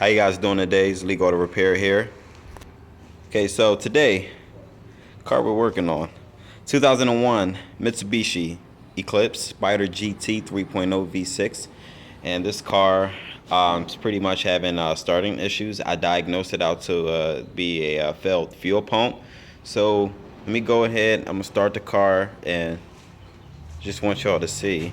How you guys doing today? It's Leekautorepair here. Okay, so today, car we're working on, 2001 Mitsubishi Eclipse Spyder GT 3.0 V6, and this car is pretty much having starting issues. I diagnosed it out to be a failed fuel pump. So let me go ahead. I'm gonna start the car and just want y'all to see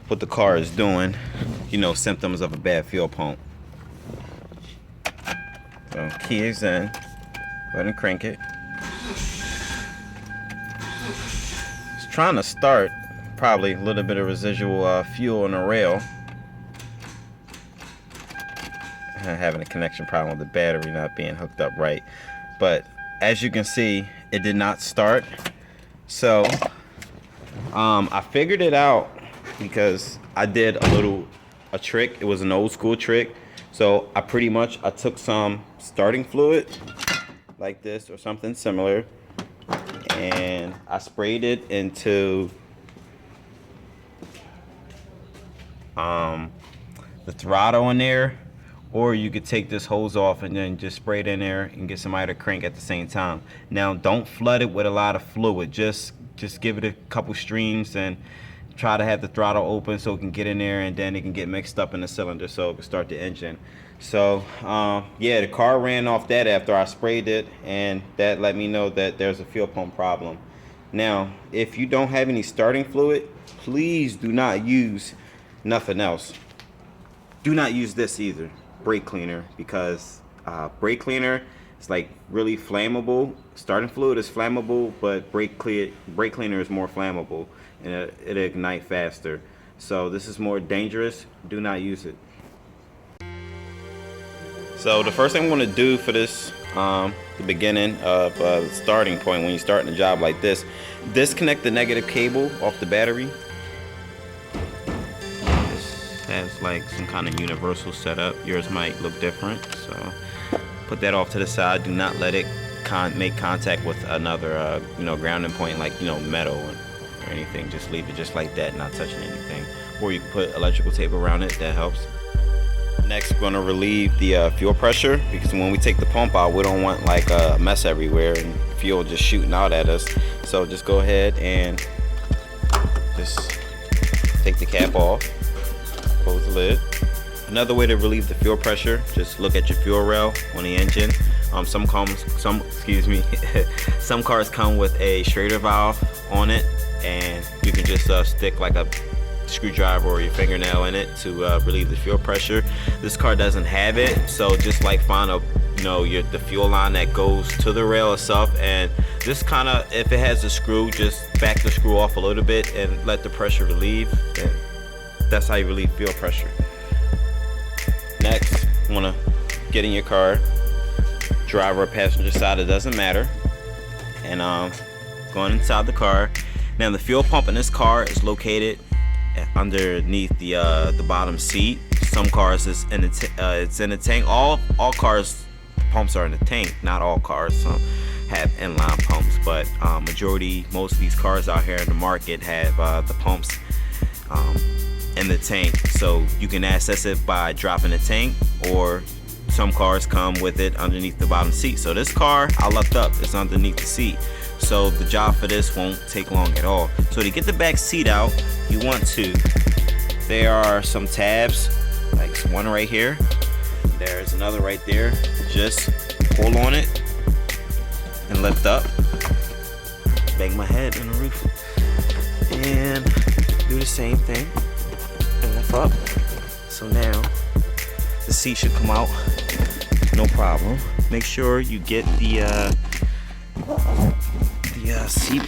what the car is doing, symptoms of a bad fuel pump. So key is in, go ahead and crank it. It's trying to start, probably a little bit of residual fuel in the rail. Having a connection problem with the battery not being hooked up right. But as you can see, it did not start. So I figured it out because I did a trick. It was an old school trick. So I took some starting fluid like this or something similar, and I sprayed it into the throttle in there, or you could take this hose off and then just spray it in there and get somebody to crank at the same time. Now don't flood it with a lot of fluid, just give it a couple streams and try to have the throttle open so it can get in there, and then it can get mixed up in the cylinder so it can start the engine. So yeah, the car ran off that after I sprayed it, and that let me know that there's a fuel pump problem. Now if you don't have any starting fluid, please do not use nothing else. Do not use this either, brake cleaner, because brake cleaner is like really flammable. Starting fluid is flammable, but brake cleaner is more flammable, and it'll ignite faster. So this is more dangerous. Do not use it. So the first thing I'm going to do for this, the beginning of the starting point when you're starting a job like this, disconnect the negative cable off the battery. This has like some kind of universal setup. Yours might look different, so put that off to the side. Do not let it make contact with another grounding point like metal or anything. Just leave it just like that, not touching anything. Or you can put electrical tape around it, that helps. Next, we're going to relieve the fuel pressure, because when we take the pump out, we don't want like a mess everywhere and fuel just shooting out at us. So just go ahead and just take the cap off, close the lid. Another way to relieve the fuel pressure, just look at your fuel rail on the engine. Some cars come with a Schrader valve on it, and you can just stick like a screwdriver or your fingernail in it to relieve the fuel pressure. This car doesn't have it, so just like find the fuel line that goes to the rail itself, and just kind of, if it has a screw, just back the screw off a little bit and let the pressure relieve, and that's how you relieve fuel pressure. Next, you want to get in your car, driver or passenger side, it doesn't matter, and going inside the car. Now the fuel pump in this car is located underneath the bottom seat. Some cars it's in the tank. All cars pumps are in the tank. Not all cars. Some have inline pumps, but most of these cars out here in the market have the pumps in the tank. So you can access it by dropping the tank, or some cars come with it underneath the bottom seat. So this car, I lucked up, it's underneath the seat. So the job for this won't take long at all. So to get the back seat out, you want to, there are some tabs, like one right here. There's another right there. Just pull on it and lift up. Bang my head on the roof. And do the same thing and lift up. So now the seat should come out, no problem. Make sure you get the seat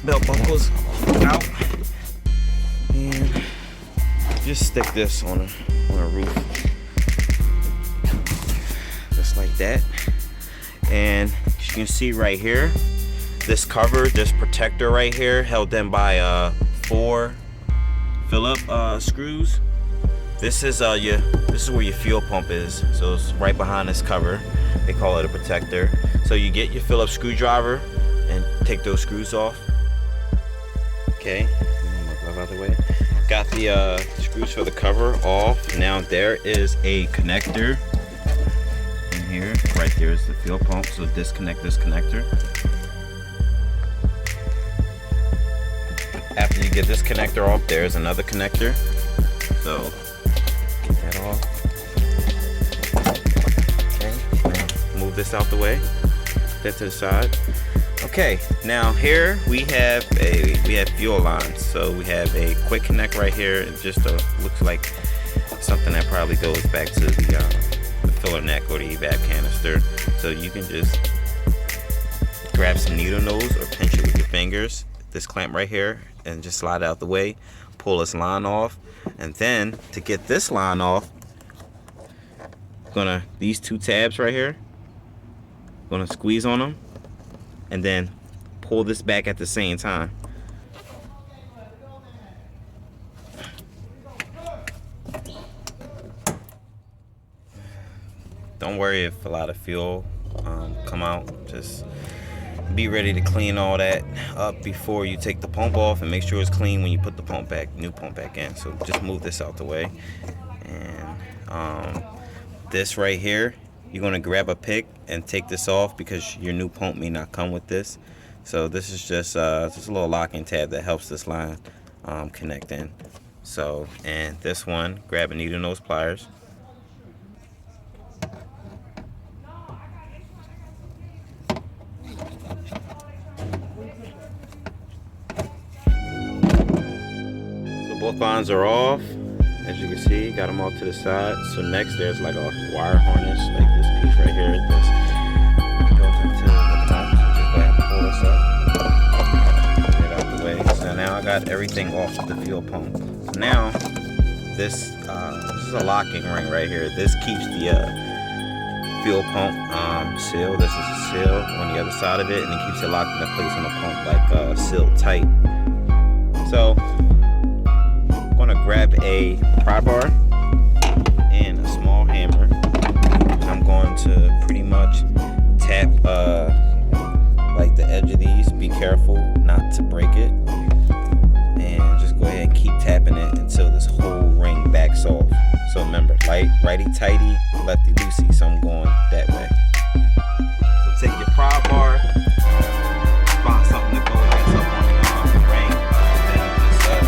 belt buckles out, and just stick this on a roof, just like that. And as you can see right here, this cover, this protector right here, held in by 4 Phillips screws. This is where your fuel pump is. So it's right behind this cover. They call it a protector. So you get your Phillips screwdriver and take those screws off. Okay, move my glove out of the way. Got the screws for the cover off. Now there is a connector in here. Right there is the fuel pump, so disconnect this connector. After you get this connector off, there's another connector. So get that off. Okay, now move this out the way. That to the side. Okay, now here we have fuel lines. So we have a quick connect right here. It just looks like something that probably goes back to the filler neck or the evap canister. So you can just grab some needle nose or pinch it with your fingers, this clamp right here, and just slide it out the way. Pull this line off, and then to get this line off, these two tabs right here, gonna squeeze on them and then pull this back at the same time. Don't worry if a lot of fuel come out. Just be ready to clean all that up before you take the pump off, and make sure it's clean when you put the new pump back in. So just move this out the way. And this right here, you're going to grab a pick and take this off because your new pump may not come with this. So this is just a little locking tab that helps this line connect in. So, and this one, grab a needle nose pliers. So both lines are off. As you can see, got them off to the side. So next there's like a wire harness, like this piece right here that's built into the pump. So just go ahead and pull this up, get it out the way. So now I got everything off the fuel pump. So now this is a locking ring right here. This keeps the fuel pump sealed. This is a seal on the other side of it, and it keeps it locked into place on the pump, like sealed tight. So grab a pry bar and a small hammer. I'm going to pretty much tap like the edge of these. Be careful not to break it, and just go ahead and keep tapping it until this whole ring backs off. So remember, righty tighty, lefty loosey. So I'm going that way. So take your pry bar, find something to go against up on the ring, and then just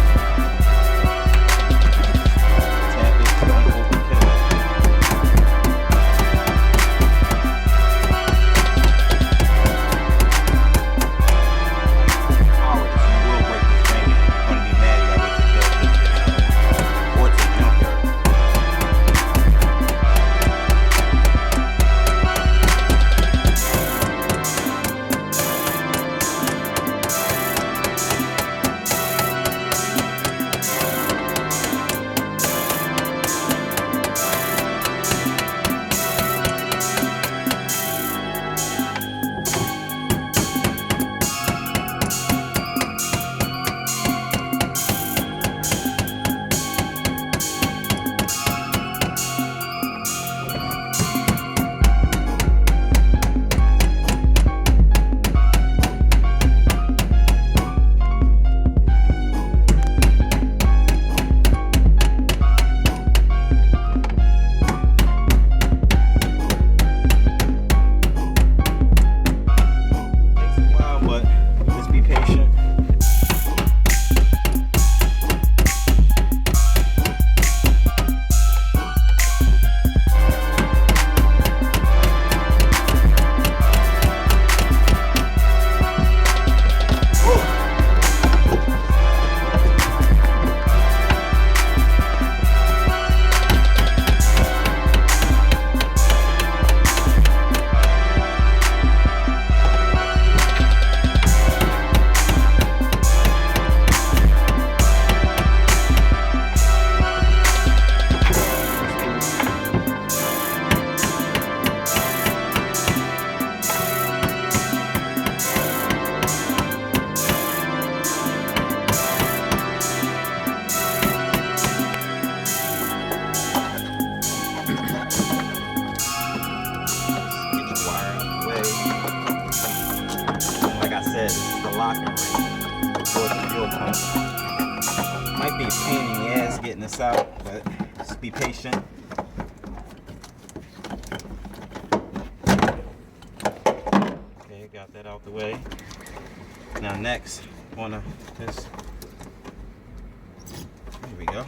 be a pain in the ass getting this out, but just be patient. Okay, got that out the way. Now next, on this, here we go.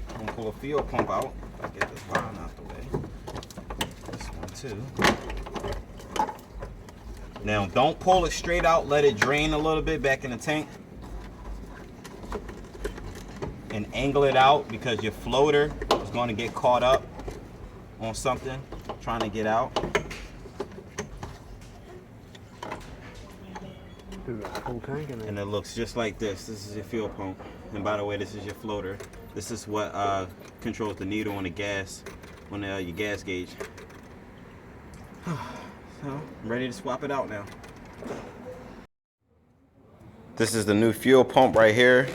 I'm gonna pull a fuel pump out. I'll get this line out the way. This one too. Now don't pull it straight out, let it drain a little bit back in the tank. And angle it out because your floater is going to get caught up on something trying to get out. And it looks just like this. This is your fuel pump. And by the way, this is your floater. This is what controls the needle on the gas, on your gas gauge. So I'm ready to swap it out now. This is the new fuel pump right here.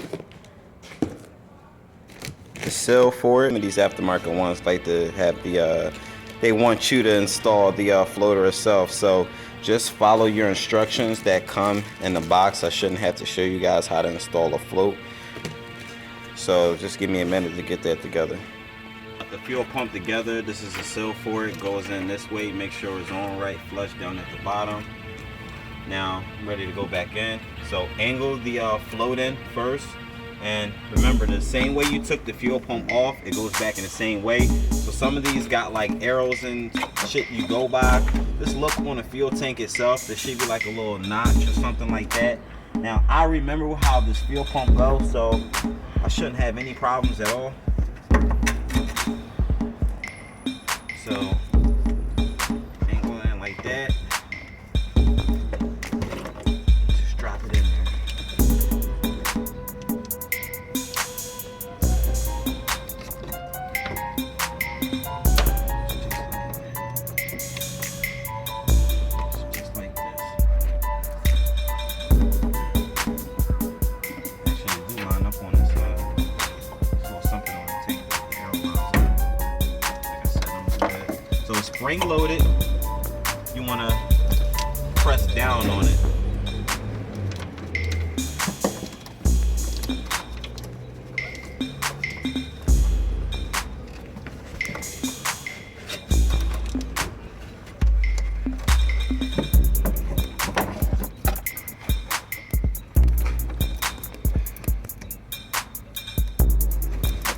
The seal for it. These aftermarket ones like to have the they want you to install the floater itself, so just follow your instructions that come in the box. I shouldn't have to show you guys how to install a float, so just give me a minute to get that together. Put the fuel pump together. This is the seal for it. Goes in this way. Make sure it's on right, flush down at the bottom. Now I'm ready to go back in, so angle the float in first. And remember, the same way you took the fuel pump off, it goes back in the same way. So some of these got like arrows and shit you go by. Just look on the fuel tank itself. There should be like a little notch or something like that. Now, I remember how this fuel pump goes, so I shouldn't have any problems at all. So, angle it in like that. Just drop it in there. Spring loaded, you want to press down on it.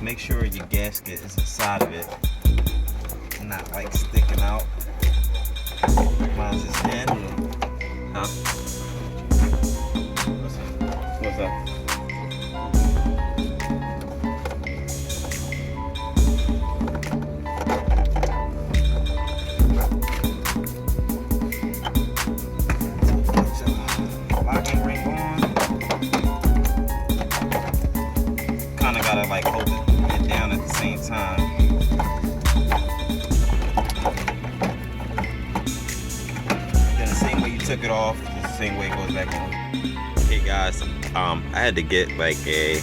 Make sure your gasket is inside of it, not like sticking out. Mine's just in. Huh? What's up? Locking ring on. Kinda gotta like hold it down at the same time. Took it off, it's the same way it goes back on. Okay guys, I had to get like a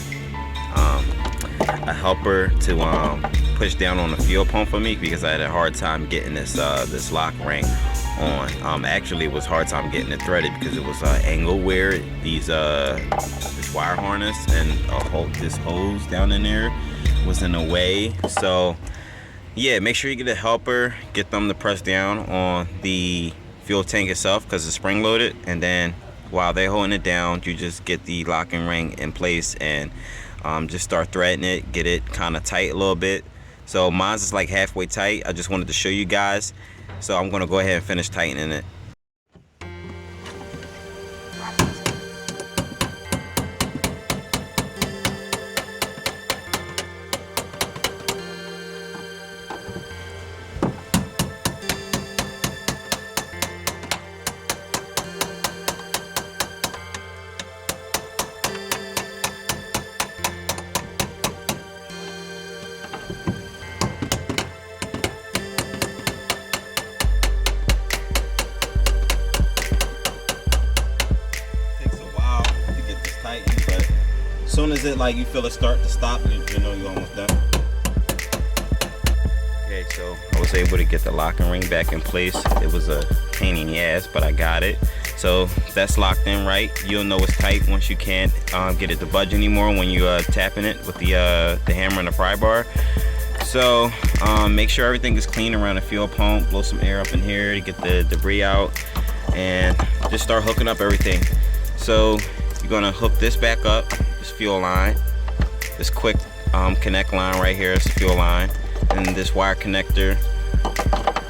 helper to push down on the fuel pump for me because I had a hard time getting this this lock ring on. Actually it was a hard time getting it threaded because it was angle where these this wire harness and this hose down in there was in the way. So yeah, make sure you get a helper, get them to press down on the fuel tank itself because it's spring loaded, and then while they're holding it down, you just get the locking ring in place and just start threading it, get it kind of tight a little bit. So mine's is like halfway tight. I just wanted to show you guys, so I'm gonna go ahead and finish tightening it. As soon as it like you feel it start to stop, you know you're almost done. Okay, so I was able to get the locking ring back in place. It was a pain in the ass, but I got it. So that's locked in right. You'll know it's tight once you can't get it to budge anymore when you tapping it with the hammer and the pry bar. So make sure everything is clean around the fuel pump. Blow some air up in here to get the debris out, and just start hooking up everything. So you're gonna hook this back up, this fuel line, this quick connect line right here is the fuel line, and this wire connector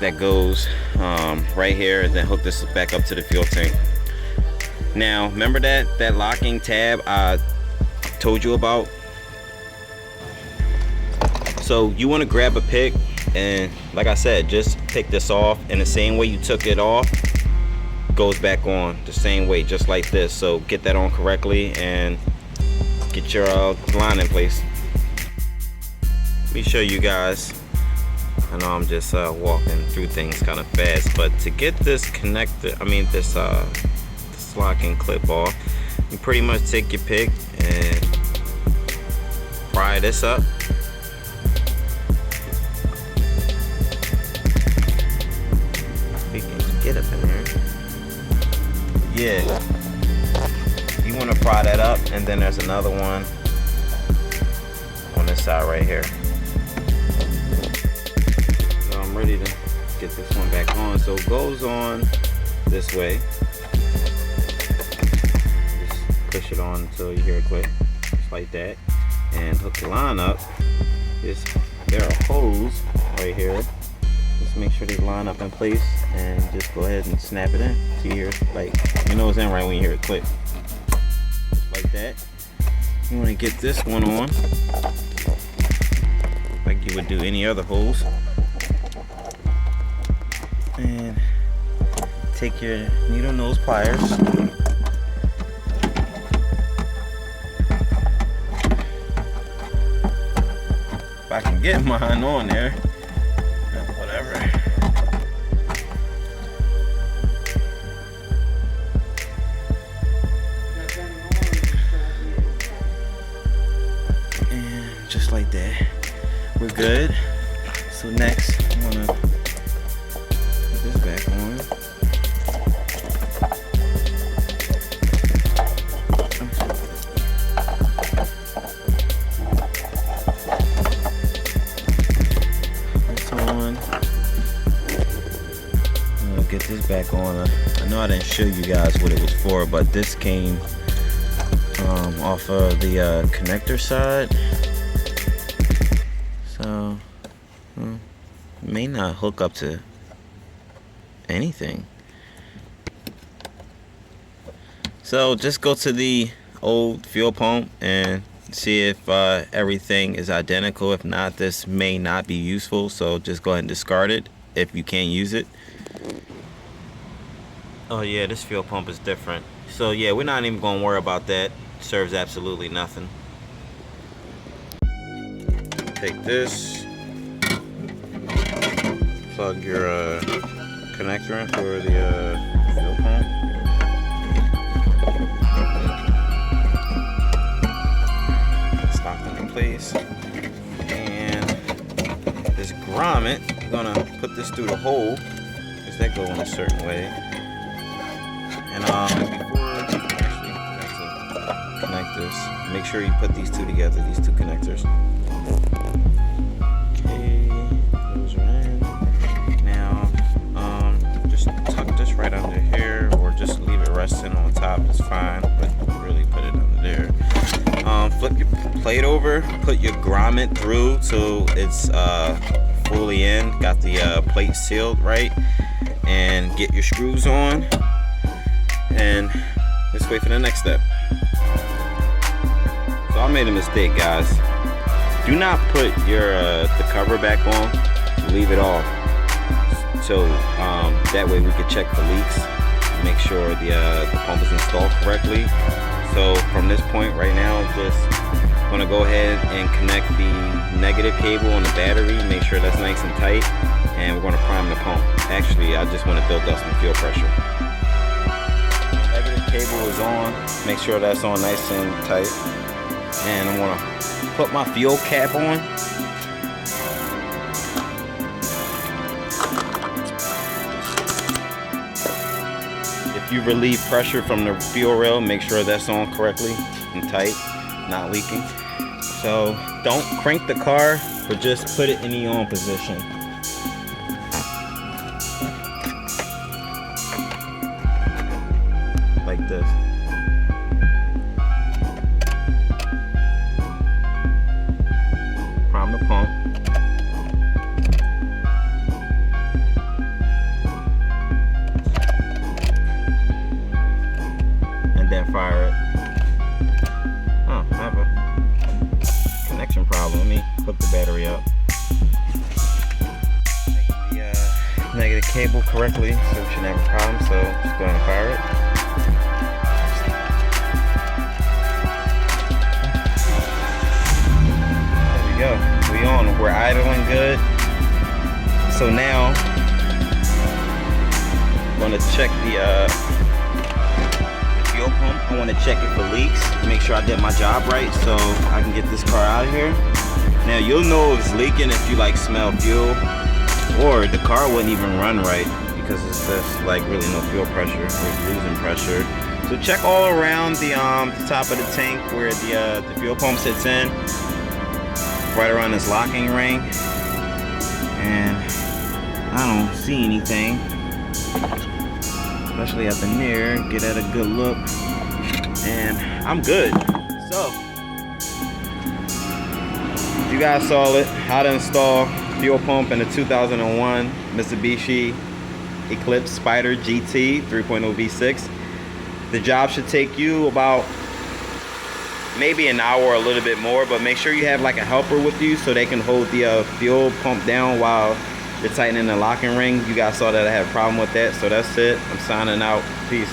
that goes right here, and then hook this back up to the fuel tank. Now remember that locking tab I told you about? So you want to grab a pick, and like I said, just take this off, and the same way you took it off goes back on the same way, just like this. So get that on correctly and get your line in place. Let me show you guys. I know I'm just walking through things kind of fast, but to get this connector, this locking clip off, you pretty much take your pick and pry this up. We can get up in there. Yeah, you want to pry that up, and then there's another one on this side right here. So I'm ready to get this one back on. So it goes on this way. Just push it on until you hear it click, just like that, and hook the line up. There are holes right here. Just make sure they line up in place, and just go ahead and snap it in. So you hear it, like, you know it's in right when you hear it click. Just like that. You want to get this one on like you would do any other holes, and take your needle nose pliers, if I can get mine on there, whatever. And just like that, we're good. So next, I'm gonna put this back on. It's on. I'm gonna get this back on. I know I didn't show you guys what it was for, but this came off of the connector side. So it may not hook up to anything. So just go to the old fuel pump and see if everything is identical. If not, this may not be useful, so just go ahead and discard it if you can't use it. Oh yeah, this fuel pump is different. So yeah, we're not even going to worry about that. It serves absolutely nothing. Take this, plug your connector in for the fuel pump. It's locked in place. And this grommet, you're gonna put this through the hole, because that goes in a certain way. And before actually you have to connect this, make sure you put these two together, these two connectors. Okay, those are in. Now, just tuck this right under here, or just leave it resting on top. It's fine, but really put it under there. Flip your plate over, put your grommet through so it's fully in. Got the plate sealed right, and get your screws on. And let's wait for the next step. So I made a mistake, guys. Do not put your the cover back on. Leave it off. So that way we can check for leaks, make sure the pump is installed correctly. So from this point right now, just gonna go ahead and connect the negative cable on the battery. Make sure that's nice and tight, and we're gonna prime the pump. Actually, I just want to build up some fuel pressure. Negative cable is on. Make sure that's on nice and tight. And I'm gonna put my fuel cap on. If if you relieve pressure from the fuel rail, make sure that's on correctly and tight, not leaking. So don't crank the car, but just put it in the on position. Like this. Prime the pump. And then fire it. Oh, I have a connection problem. Let me hook the battery up. Making the negative cable correctly, so we shouldn't have a problem. So just go ahead and fire it. We on, we're idling good. So now I'm gonna check the fuel pump. I want to check it for leaks, make sure I did my job right so I can get this car out of here. Now you'll know if it's leaking if you like smell fuel, or the car wouldn't even run right because it's just like really no fuel pressure, it's losing pressure. So check all around the top of the tank where the fuel pump sits in, right around this locking ring, and I don't see anything, especially at the near. Get at a good look, and I'm good. So you guys saw it, how to install fuel pump in the 2001 Mitsubishi Eclipse Spyder GT 3.0 V6. The job should take you about maybe an hour or a little bit more, but make sure you have like a helper with you so they can hold the fuel pump down while you're tightening the locking ring. You guys saw that I had a problem with that, so that's it. I'm signing out. Peace.